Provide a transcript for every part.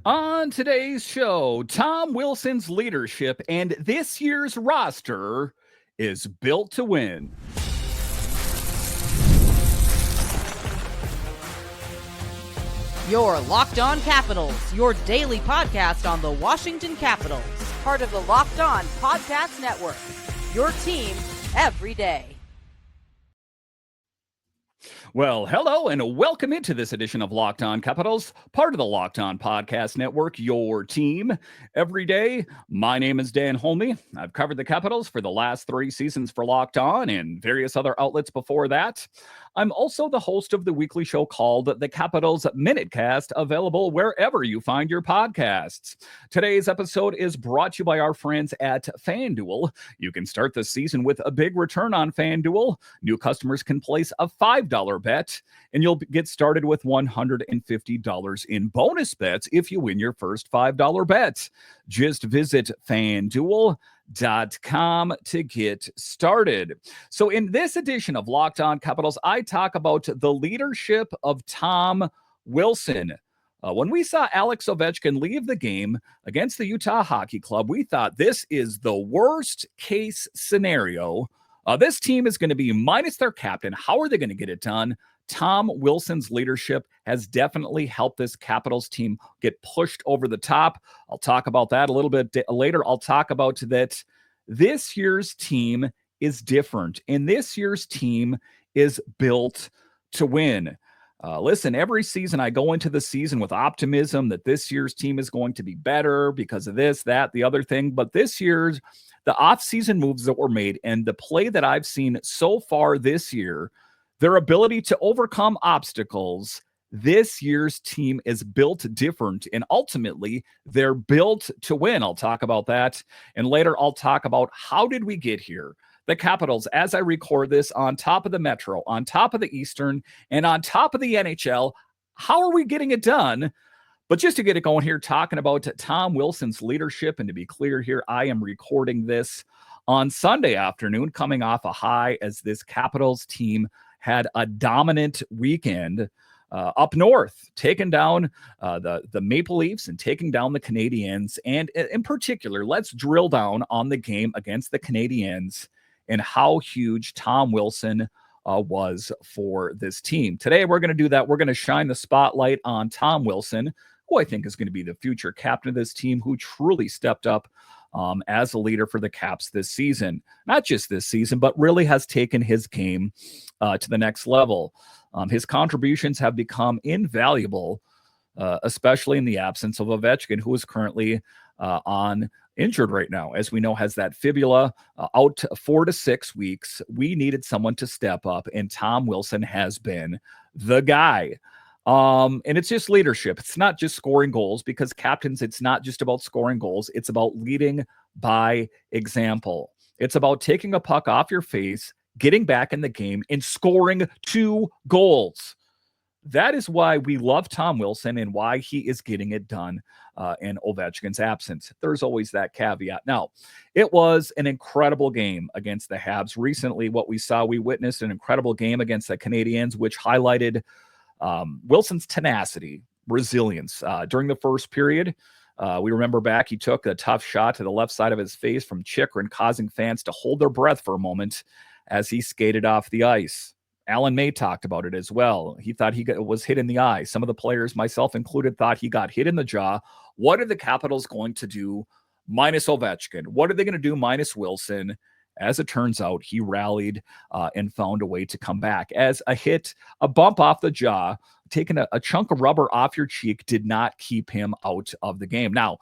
On today's show, Tom Wilson's leadership and this year's roster is built to win. Your Locked On Capitals, your daily podcast on the Washington Capitals. Part of the Locked On Podcast Network. Your team every day. Well, hello and welcome into this edition of Locked On Capitals, part of the Locked On Podcast Network, your team every day. My name is Dan Holme. I've covered the Capitals for the last 3 seasons for Locked On and various other outlets before that. I'm also the host of the weekly show called The Capitals Minutecast, available wherever you find your podcasts. Today's episode is brought to you by our friends at FanDuel. You can start the season with a big return on FanDuel. New customers can place a $5 bet, and you'll get started with $150 in bonus bets if you win your first $5 bet. Just visit FanDuel.com to get started. So in this edition of Locked On Capitals, I talk about the leadership of Tom Wilson. When we saw Alex Ovechkin leave the game against the Utah Hockey Club, we thought this is the worst case scenario. This team is going to be minus their captain. How are they going to get it done? Tom Wilson's leadership has definitely helped this Capitals team get pushed over the top. I'll talk about that a little bit later. I'll talk about that this year's team is different, and this year's team is built to win. Listen, every season I go into the season with optimism that this year's team is going to be better because of this, that, the other thing. But this year's, the offseason moves that were made and the play that I've seen so far this year, their ability to overcome obstacles, this year's team is built different, and ultimately they're built to win. I'll talk about that, and later I'll talk about how did we get here. The Capitals, as I record this, on top of the Metro, on top of the Eastern, and on top of the NHL. How are we getting it done? But just to get it going here, talking about Tom Wilson's leadership, and to be clear here, I am recording this on Sunday afternoon, coming off a high as this Capitals team had a dominant weekend up north, taking down the Maple Leafs and taking down the Canadiens. And in particular, let's drill down on the game against the Canadiens and how huge Tom Wilson was for this team. Today, we're going to do that. We're going to shine the spotlight on Tom Wilson, who I think is going to be the future captain of this team, who truly stepped up as a leader for the Caps this season. Not just this season, but really has taken his game to the next level. His contributions have become invaluable, especially in the absence of Ovechkin, who is currently on injured right now. As we know, has that fibula out 4 to 6 weeks. We needed someone to step up, and Tom Wilson has been the guy. And it's just leadership. It's not just scoring goals, because captains, it's not just about scoring goals. It's about leading by example. It's about taking a puck off your face, getting back in the game, and scoring 2 goals. That is why we love Tom Wilson and why he is getting it done in Ovechkin's absence. There's always that caveat. Now, it was an incredible game against the Habs. Recently, what we saw, we witnessed an incredible game against the Canadiens, which highlighted Wilson's tenacity, resilience. During the first period, we remember back, he took a tough shot to the left side of his face from Chychrun, causing fans to hold their breath for a moment as he skated off the ice. Alan May talked about it as well. He thought he was hit in the eye. Some of the players, myself included, thought he got hit in the jaw. What are the Capitals going to do minus Ovechkin? What are they going to do minus Wilson? As it turns out, he rallied and found a way to come back. As a bump off the jaw, taking a chunk of rubber off your cheek did not keep him out of the game. Now,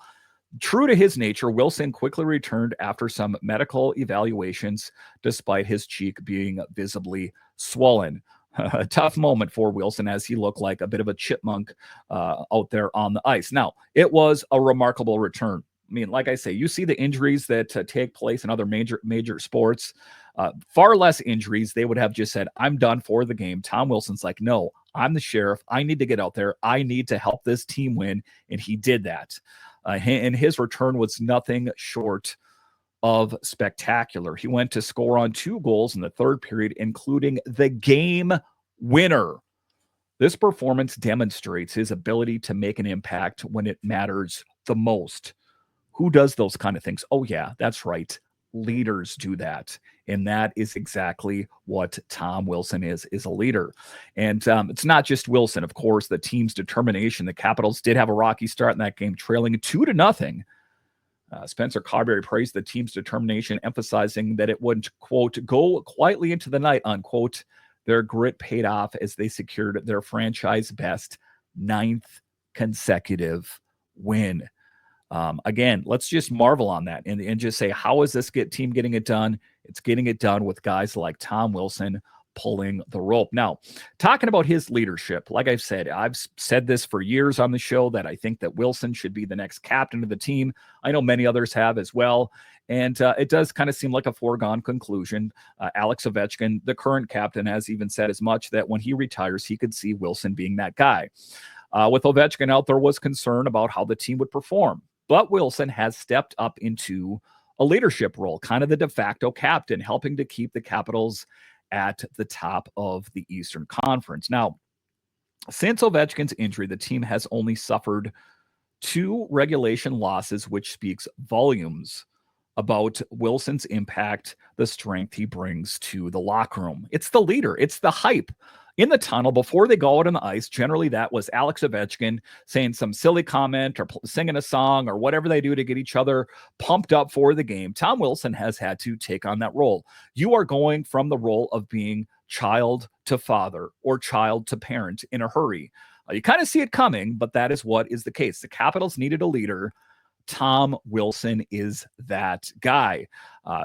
true to his nature, Wilson quickly returned after some medical evaluations, despite his cheek being visibly swollen. A tough moment for Wilson, as he looked like a bit of a chipmunk out there on the ice. Now, it was a remarkable return. I mean, like I say, you see the injuries that take place in other major sports, far less injuries. They would have just said, I'm done for the game. Tom Wilson's like, no, I'm the sheriff. I need to get out there. I need to help this team win. And he did that. And his return was nothing short of spectacular. He went to score on 2 goals in the third period, including the game winner. This performance demonstrates his ability to make an impact when it matters the most. Who does those kind of things? Oh, yeah, that's right. Leaders do that. And that is exactly what Tom Wilson is a leader. And it's not just Wilson, of course, the team's determination. The Capitals did have a rocky start in that game, trailing 2-0. Spencer Carberry praised the team's determination, emphasizing that it would, quote, go quietly into the night, unquote. Their grit paid off as they secured their franchise best 9th consecutive win. Again, let's just marvel on that and just say, how is this team getting it done? It's getting it done with guys like Tom Wilson pulling the rope. Now, talking about his leadership, like I've said this for years on the show, that I think that Wilson should be the next captain of the team. I know many others have as well. And it does kind of seem like a foregone conclusion. Alex Ovechkin, the current captain, has even said as much that when he retires, he could see Wilson being that guy. With Ovechkin out, there was concern about how the team would perform. But Wilson has stepped up into a leadership role, kind of the de facto captain, helping to keep the Capitals at the top of the Eastern Conference. Now, since Ovechkin's injury, the team has only suffered 2 regulation losses, which speaks volumes about Wilson's impact, the strength he brings to the locker room. It's the leader. It's the hype. In the tunnel, before they go out on the ice, generally that was Alex Ovechkin saying some silly comment or singing a song or whatever they do to get each other pumped up for the game. Tom Wilson has had to take on that role. You are going from the role of being child to father or child to parent in a hurry. You kind of see it coming, but that is what is the case. The Capitals needed a leader. Tom Wilson is that guy.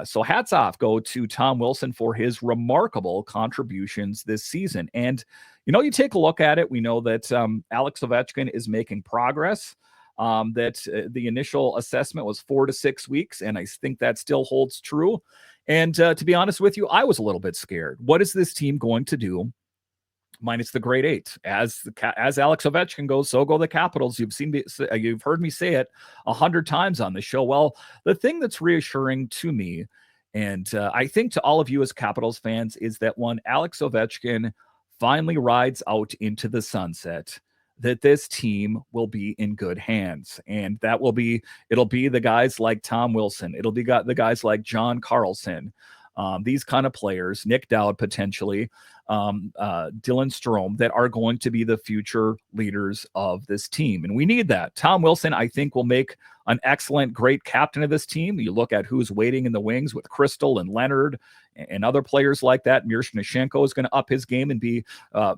So hats off go to Tom Wilson for his remarkable contributions this season. And, you take a look at it. We know that Alex Ovechkin is making progress, that the initial assessment was 4 to 6 weeks. And I think that still holds true. And to be honest with you, I was a little bit scared. What is this team going to do minus the grade 8? As Alex Ovechkin goes, so go the Capitals. You've heard me say it 100 times on the show. Well, the thing that's reassuring to me, and I think to all of you as Capitals fans, is that when Alex Ovechkin finally rides out into the sunset, that this team will be in good hands. And it'll be the guys like Tom Wilson. It'll be the guys like John Carlson. These kind of players, Nick Dowd potentially, Dylan Strome, that are going to be the future leaders of this team. And we need that. Tom Wilson, I think, will make an excellent, great captain of this team. You look at who's waiting in the wings with Crystal and Leonard and other players like that. Miroshnichenko is going to up his game and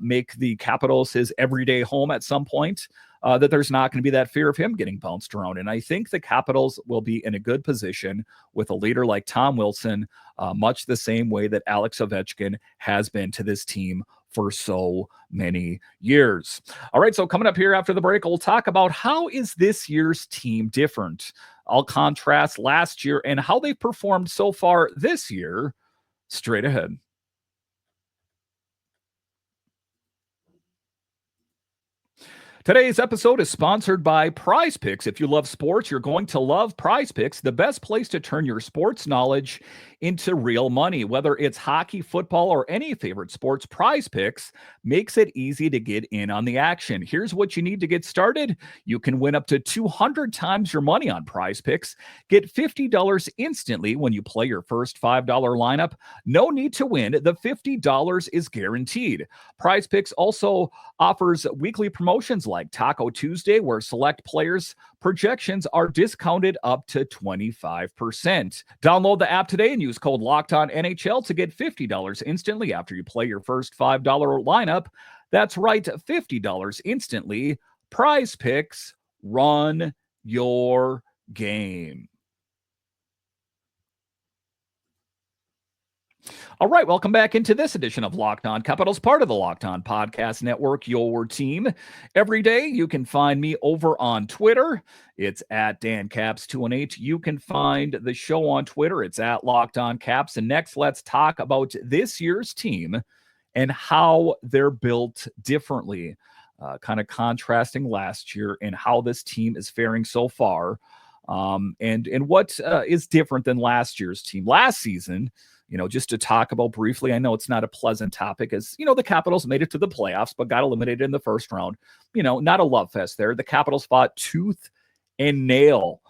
make the Capitals his everyday home at some point. That there's not going to be that fear of him getting bounced around. And I think the Capitals will be in a good position with a leader like Tom Wilson, much the same way that Alex Ovechkin has been to this team for so many years. All right, so coming up here after the break, we'll talk about how is this year's team different. I'll contrast last year and how they've performed so far this year straight ahead. Today's episode is sponsored by Prize Picks. If you love sports, you're going to love Prize Picks, the best place to turn your sports knowledge into real money. Whether it's hockey, football, or any favorite sports, Prize Picks makes it easy to get in on the action. Here's what you need to get started. You can win up to 200 times your money on Prize Picks. Get $50 instantly when you play your first $5 lineup. No need to win. The $50 is guaranteed. Prize Picks also offers weekly promotions like Taco Tuesday, where select players' projections are discounted up to 25%. Download the app today and use code LOCKEDONNHL to get $50 instantly after you play your first $5 lineup. That's right, $50 instantly. Prize Picks, run your game. All right, welcome back into this edition of Locked On Capitals, part of the Locked On Podcast Network, your team. Every day, you can find me over on Twitter. It's at DanCaps218. You can find the show on Twitter. It's at Locked On Caps. And next, let's talk about this year's team and how they're built differently, kind of contrasting last year and how this team is faring so far, and what is different than last year's team. Last season, just to talk about briefly, I know it's not a pleasant topic as, the Capitals made it to the playoffs, but got eliminated in the first round. Not a love fest there. The Capitals fought tooth and nail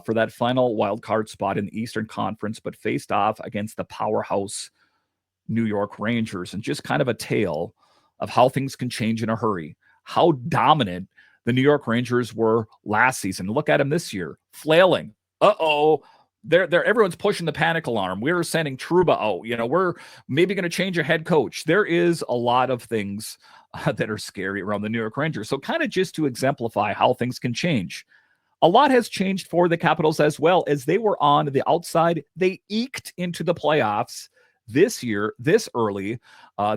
for that final wild card spot in the Eastern Conference, but faced off against the powerhouse New York Rangers, and just kind of a tale of how things can change in a hurry, how dominant the New York Rangers were last season. Look at them this year, flailing. Everyone's pushing the panic alarm. We're sending Trouba out. We're maybe going to change a head coach. There is a lot of things that are scary around the New York Rangers. So kind of just to exemplify how things can change. A lot has changed for the Capitals as well. As they were on the outside, they eked into the playoffs this year, this early.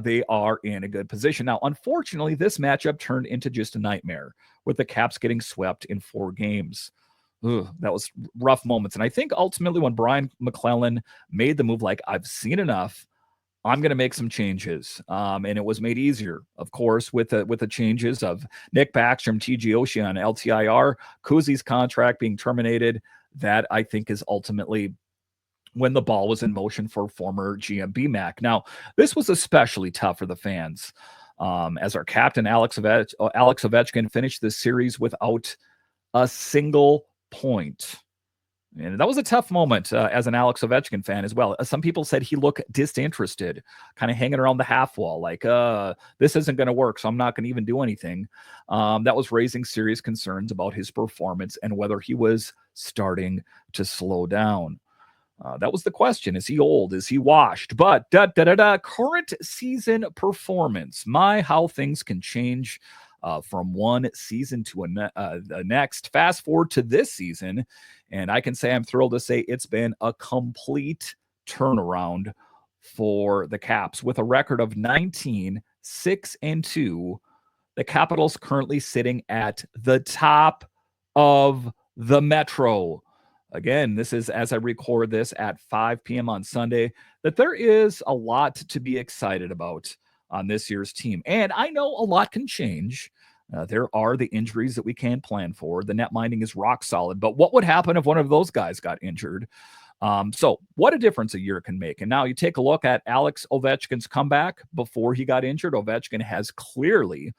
They are in a good position. Now, unfortunately, this matchup turned into just a nightmare with the Caps getting swept in 4 games. That was rough moments. And I think ultimately when Brian McClellan made the move, like, I've seen enough, I'm going to make some changes. And it was made easier, of course, with the changes of Nick Backstrom, TG Oshie on LTIR, Kuzi's contract being terminated. That, I think, is ultimately when the ball was in motion for former GM BMAC. Now, this was especially tough for the fans, as our captain Alex Ovechkin finished this series without a single point. And that was a tough moment as an Alex Ovechkin fan as well. Some people said he looked disinterested, kind of hanging around the half wall, like, this isn't going to work, so I'm not going to even do anything. That was raising serious concerns about his performance and whether he was starting to slow down. That was the question. Is he old? Is he washed? But current season performance. How things can change from one season to the next. Fast forward to this season, and I can say I'm thrilled to say it's been a complete turnaround for the Caps. With a record of 19-6-2, the Capitals currently sitting at the top of the Metro. Again, this is as I record this at 5 p.m. on Sunday, that there is a lot to be excited about on this year's team. And I know a lot can change. There are the injuries that we can't plan for. The net minding is rock solid. But what would happen if one of those guys got injured? So what a difference a year can make. And now you take a look at Alex Ovechkin's comeback before he got injured. Ovechkin has clearly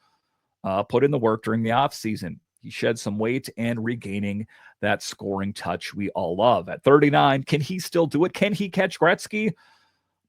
put in the work during the offseason. He shed some weight and regaining that scoring touch we all love. At 39, can he still do it? Can he catch Gretzky?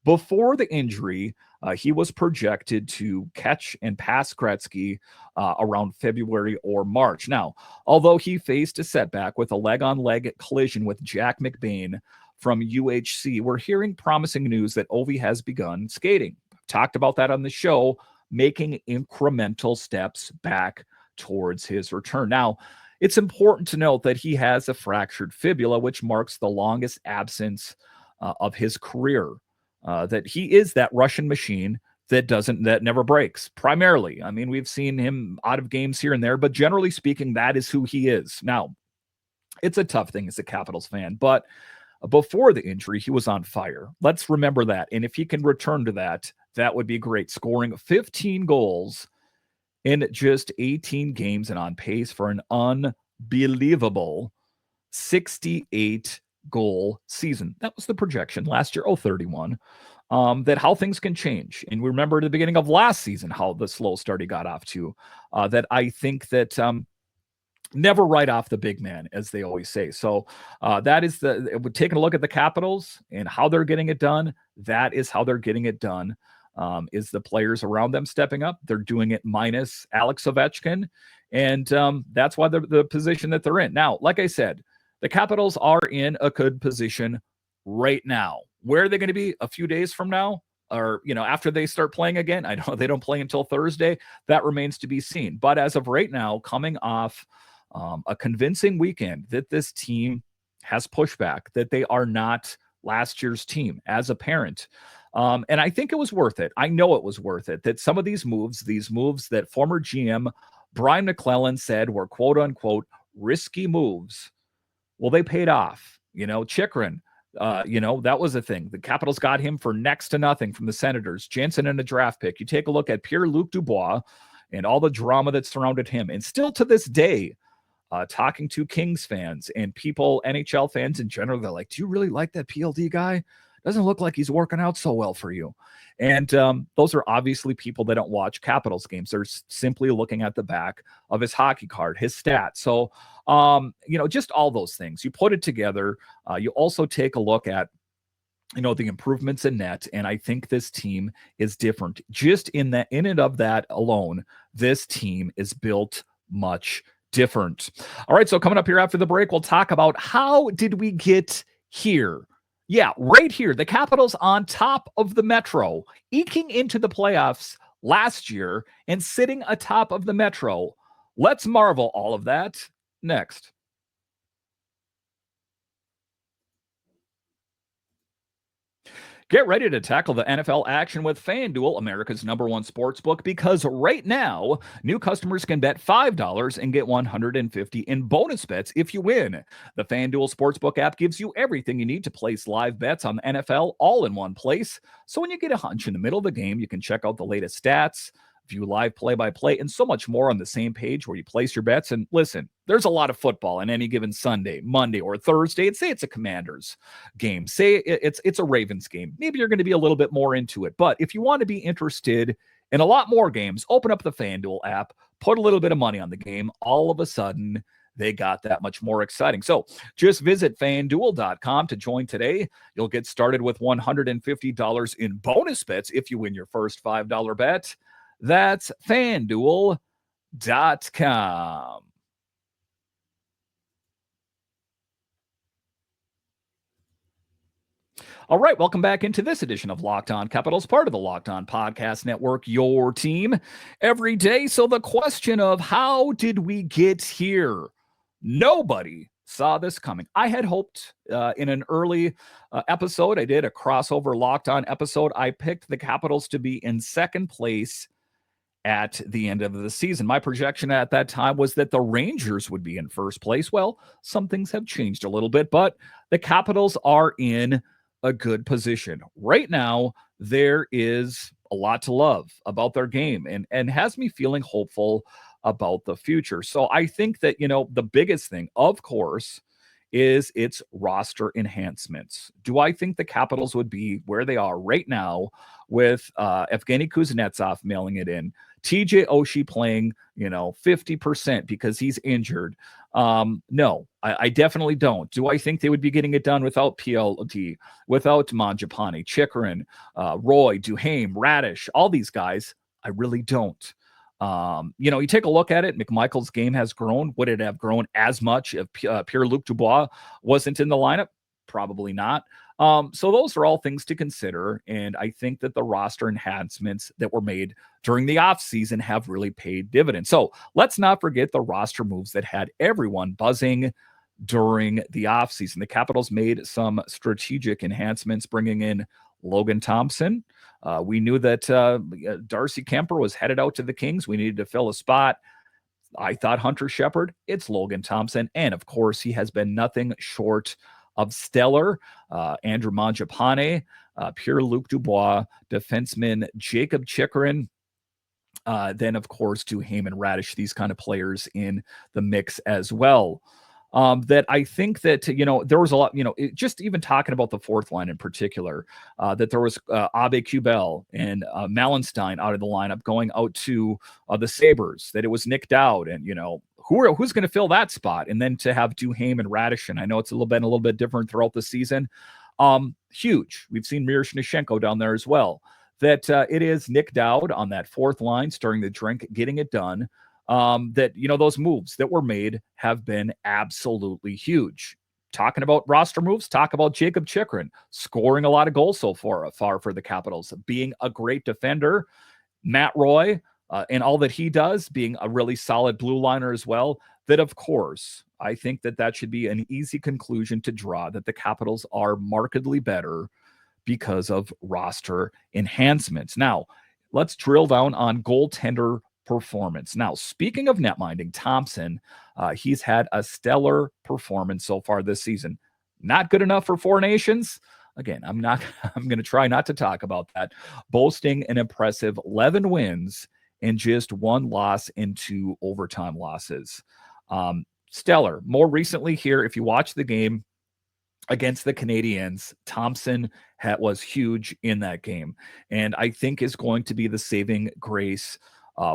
Before the injury, he was projected to catch and pass Gretzky around February or March. Now, although he faced a setback with a leg-on-leg collision with Jack McBain from UHC, we're hearing promising news that Ovi has begun skating. Talked about that on the show, making incremental steps back towards his return. Now, it's important to note that he has a fractured fibula, which marks the longest absence of his career. That he is that Russian machine that never breaks. Primarily, I mean, we've seen him out of games here and there, but generally speaking, that is who he is. Now, it's a tough thing as a Capitals fan, but before the injury, he was on fire. Let's remember that. And if he can return to that, that would be great. Scoring 15 goals in just 18 games and on pace for an unbelievable 68 goal season. That was the projection last year, 31. That how things can change. And we remember at the beginning of last season how the slow start he got off to. That I think that never write off the big man, as they always say. So that is taking a look at the Capitals and how they're getting it done. That is how they're getting it done. Is the players around them stepping up? They're doing it minus Alex Ovechkin. And that's why they're the position that they're in. Now, like I said, the Capitals are in a good position right now. Where are they going to be a few days from now? Or, after they start playing again? I know they don't play until Thursday. That remains to be seen. But as of right now, coming off a convincing weekend that this team has pushback, that they are not last year's team as a parent. And I think it was worth it. I know it was worth it, that some of these moves that former GM Brian McClellan said were quote unquote risky moves. Well, they paid off. Chikrin, that was a thing. The Capitals got him for next to nothing from the Senators. Jensen in a draft pick. You take a look at Pierre-Luc Dubois and all the drama that surrounded him. And still to this day, talking to Kings fans and people, NHL fans in general, they're like, do you really like that PLD guy? doesn't look like he's working out so well for you. And those are obviously people that don't watch Capitals games. They're simply looking at the back of his hockey card, his stats. So, just all those things. You put it together. You also take a look at the improvements in net, and I think this team is different. Just in and of that alone, this team is built much different. All right, so coming up here after the break, we'll talk about how did we get here? Yeah, right here, the Capitals on top of the Metro, eking into the playoffs last year and sitting atop of the Metro. Let's marvel all of that next. Get ready to tackle the NFL action with FanDuel, America's #1 sportsbook, because right now, new customers can bet $5 and get $150 in bonus bets if you win. The FanDuel Sportsbook app gives you everything you need to place live bets on the NFL all in one place. So when you get a hunch in the middle of the game, you can check out the latest stats, view live play-by-play, and so much more on the same page where you place your bets. And listen, there's a lot of football on any given Sunday, Monday, or Thursday. And say it's a Commanders game. Say it's a Ravens game. Maybe you're going to be a little bit more into it. But if you want to be interested in a lot more games, open up the FanDuel app, put a little bit of money on the game. All of a sudden, they got that much more exciting. So just visit FanDuel.com to join today. You'll get started with $150 in bonus bets if you win your first $5 bet. That's FanDuel.com. All right, welcome back into this edition of Locked On Capitals, part of the Locked On Podcast Network, your team every day. So the question of how did we get here? Nobody saw this coming. I had hoped in an early episode, I did a crossover Locked On episode. I picked the Capitals to be in second place at the end of the season. My projection at that time was that the Rangers would be in first place. Well, some things have changed a little bit, but the Capitals are in a good position. Right now, there is a lot to love about their game and has me feeling hopeful about the future. So I think that, the biggest thing, of course, is its roster enhancements. Do I think the Capitals would be where they are right now with Evgeny Kuznetsov mailing it in, TJ Oshie playing, 50% because he's injured? No, I definitely don't. Do I think they would be getting it done without PLD, without Mangiapane, Chychrun, Roy, Duhaime, Radish, all these guys? I really don't. You take a look at it. McMichael's game has grown. Would it have grown as much if Pierre-Luc Dubois wasn't in the lineup? Probably not. So those are all things to consider. And I think that the roster enhancements that were made during the offseason have really paid dividends. So let's not forget the roster moves that had everyone buzzing during the offseason. The Capitals made some strategic enhancements, bringing in Logan Thompson. We knew that Darcy Kemper was headed out to the Kings. We needed to fill a spot. I thought Hunter Shepard. It's Logan Thompson. And of course, he has been nothing short of stellar. Andrew Mangiapane, Pierre-Luc Dubois, defenseman Jacob Chychrun. Then, of course, Duhaime and Radish, these kind of players in the mix as well. That I think that, there was a lot, just even talking about the fourth line in particular, that there was Abe Kubel and Malenstein out of the lineup going out to the Sabres, that it was Nick Dowd and, who's going to fill that spot? And then to have Duhaime and Radish, and I know it's a little bit different throughout the season. Huge. We've seen Miroshnichenko down there as well. That it is Nick Dowd on that fourth line, stirring the drink, getting it done. That, those moves that were made have been absolutely huge. Talking about roster moves, talk about Jacob Chychrun scoring a lot of goals so far for the Capitals, being a great defender. Matt Roy and all that he does, being a really solid blue liner as well. That, of course, I think that should be an easy conclusion to draw, that the Capitals are markedly better because of roster enhancements. Now, let's drill down on goaltender performance. Now, speaking of netminding, Thompson, he's had a stellar performance so far this season. Not good enough for Four Nations. Again, I'm going to try not to talk about that. Boasting an impressive 11 wins and just one loss in 2 overtime losses. Stellar. More recently here, if you watch the game, against the Canadiens, Thompson was huge in that game, and I think is going to be the saving grace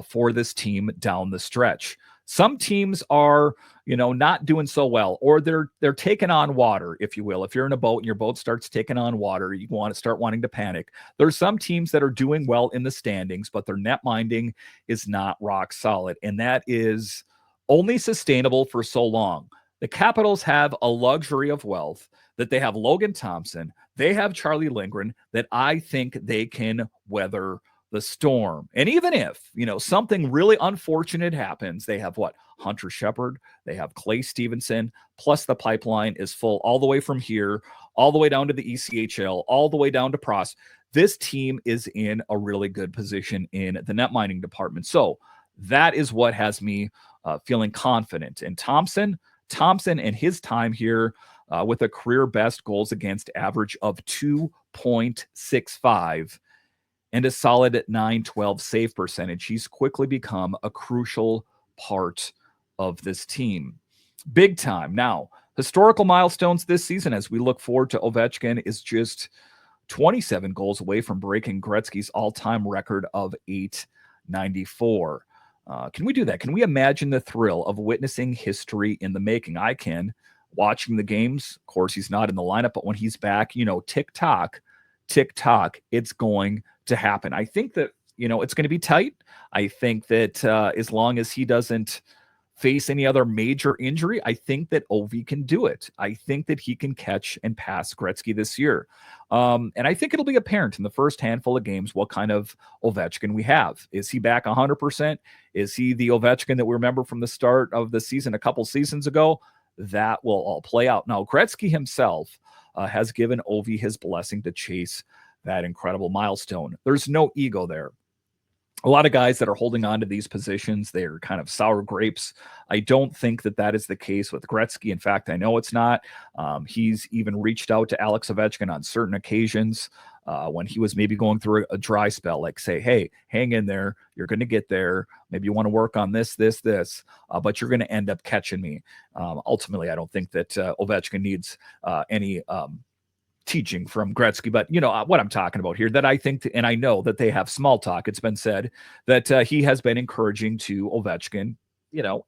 for this team down the stretch. Some teams are, not doing so well, or they're taking on water, if you will. If you're in a boat and your boat starts taking on water, you want to start wanting to panic. There's some teams that are doing well in the standings, but their net minding is not rock solid, and that is only sustainable for so long. The Capitals have a luxury of wealth that they have Logan Thompson, they have Charlie Lindgren, that I think they can weather the storm. And even if, something really unfortunate happens, they have what? Hunter Shepard, they have Clay Stevenson, plus the pipeline is full all the way from here, all the way down to the ECHL, all the way down to Pross. This team is in a really good position in the net mining department. So that is what has me feeling confident. And Thompson and his time here with a career best goals against average of 2.65 and a solid 912 save percentage. He's quickly become a crucial part of this team. Big time. Now, historical milestones this season as we look forward to Ovechkin is just 27 goals away from breaking Gretzky's all-time record of 894. Can we do that? Can we imagine the thrill of witnessing history in the making? I can. Watching the games, of course, he's not in the lineup, but when he's back, tick tock, it's going to happen. I think that, it's going to be tight. I think that as long as he doesn't face any other major injury, I think that Ovi can do it. I think that he can catch and pass Gretzky this year. And I think it'll be apparent in the first handful of games what kind of Ovechkin we have. Is he back 100%? Is he the Ovechkin that we remember from the start of the season a couple seasons ago? That will all play out. Now, Gretzky himself has given Ovi his blessing to chase that incredible milestone. There's no ego there. A lot of guys that are holding on to these positions, they're kind of sour grapes. I don't think that is the case with Gretzky. In fact, I know it's not. He's even reached out to Alex Ovechkin on certain occasions when he was maybe going through a dry spell, like say, hey, hang in there. You're going to get there. Maybe you want to work on this, but you're going to end up catching me. Ultimately, I don't think that Ovechkin needs any teaching from Gretzky, but what I'm talking about here, that I think, and I know that they have small talk. It's been said that he has been encouraging to Ovechkin,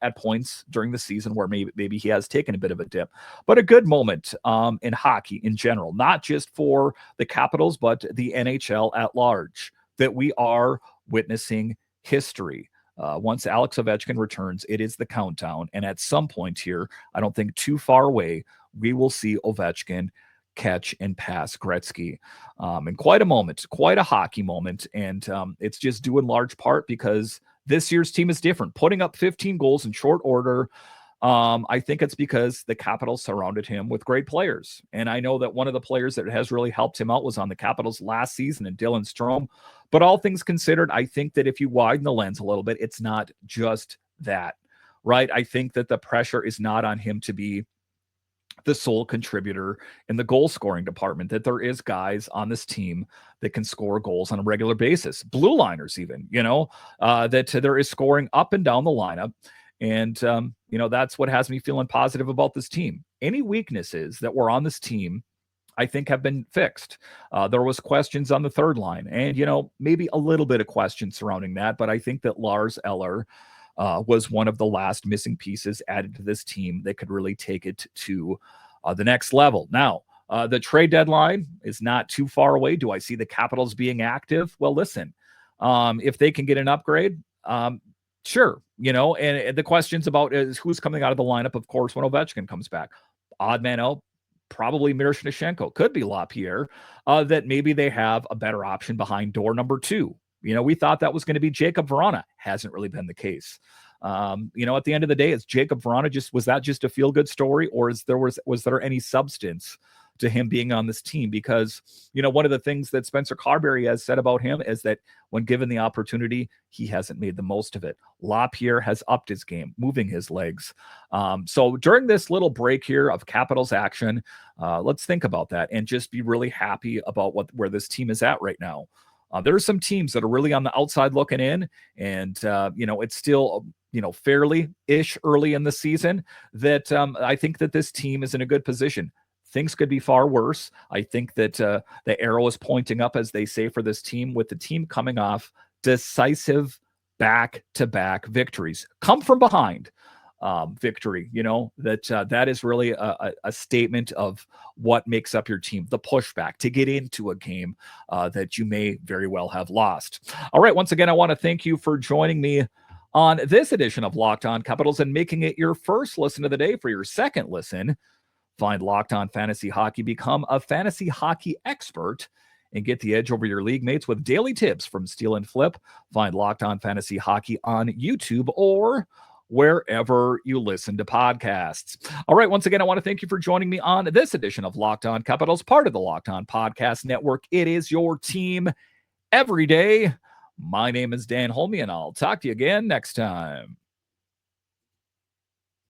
at points during the season where maybe he has taken a bit of a dip, but a good moment in hockey in general, not just for the Capitals, but the NHL at large, that we are witnessing history. Once Alex Ovechkin returns, it is the countdown. And at some point here, I don't think too far away, we will see Ovechkin catch and pass Gretzky. And quite a moment, quite a hockey moment. And it's just due in large part because this year's team is different. Putting up 15 goals in short order, I think it's because the Capitals surrounded him with great players. And I know that one of the players that has really helped him out was on the Capitals last season, and Dylan Strome. But all things considered, I think that if you widen the lens a little bit, it's not just that, right? I think that the pressure is not on him to be the sole contributor in the goal scoring department, that there is guys on this team that can score goals on a regular basis, blue liners even, that there is scoring up and down the lineup. And, that's what has me feeling positive about this team. Any weaknesses that were on this team, I think, have been fixed. There was questions on the third line and, maybe a little bit of questions surrounding that, but I think that Lars Eller was one of the last missing pieces added to this team that could really take it to the next level. Now, the trade deadline is not too far away. Do I see the Capitals being active? Well, listen, if they can get an upgrade, sure. And the questions about is who's coming out of the lineup, of course, when Ovechkin comes back. Odd man out, probably Miroshnichenko. Could be LaPierre, that maybe they have a better option behind door number 2. We thought that was going to be Jacob Vrana. Hasn't really been the case. At the end of the day, is Jacob Vrana was that just a feel-good story, or was there any substance to him being on this team? Because, one of the things that Spencer Carberry has said about him is that when given the opportunity, he hasn't made the most of it. LaPierre has upped his game, moving his legs. So during this little break here of Capitals action, let's think about that and just be really happy about where this team is at right now. There are some teams that are really on the outside looking in, and, it's still, fairly-ish early in the season that I think that this team is in a good position. things could be far worse. I think that the arrow is pointing up, as they say, for this team, with the team coming off decisive back-to-back victories. Come from behind victory, that is really a statement of what makes up your team, the pushback to get into a game that you may very well have lost. All right, once again, I want to thank you for joining me on this edition of Locked On Capitals and making it your first listen of the day. For your second listen, find Locked On Fantasy Hockey, become a fantasy hockey expert, and get the edge over your league mates with daily tips from Steal and Flip. Find Locked On Fantasy Hockey on YouTube or wherever you listen to podcasts. All right, once again, I want to thank you for joining me on this edition of Locked On Capitals, part of the Locked On Podcast Network. It is your team every day. My name is Dan Holme, and I'll talk to you again next time.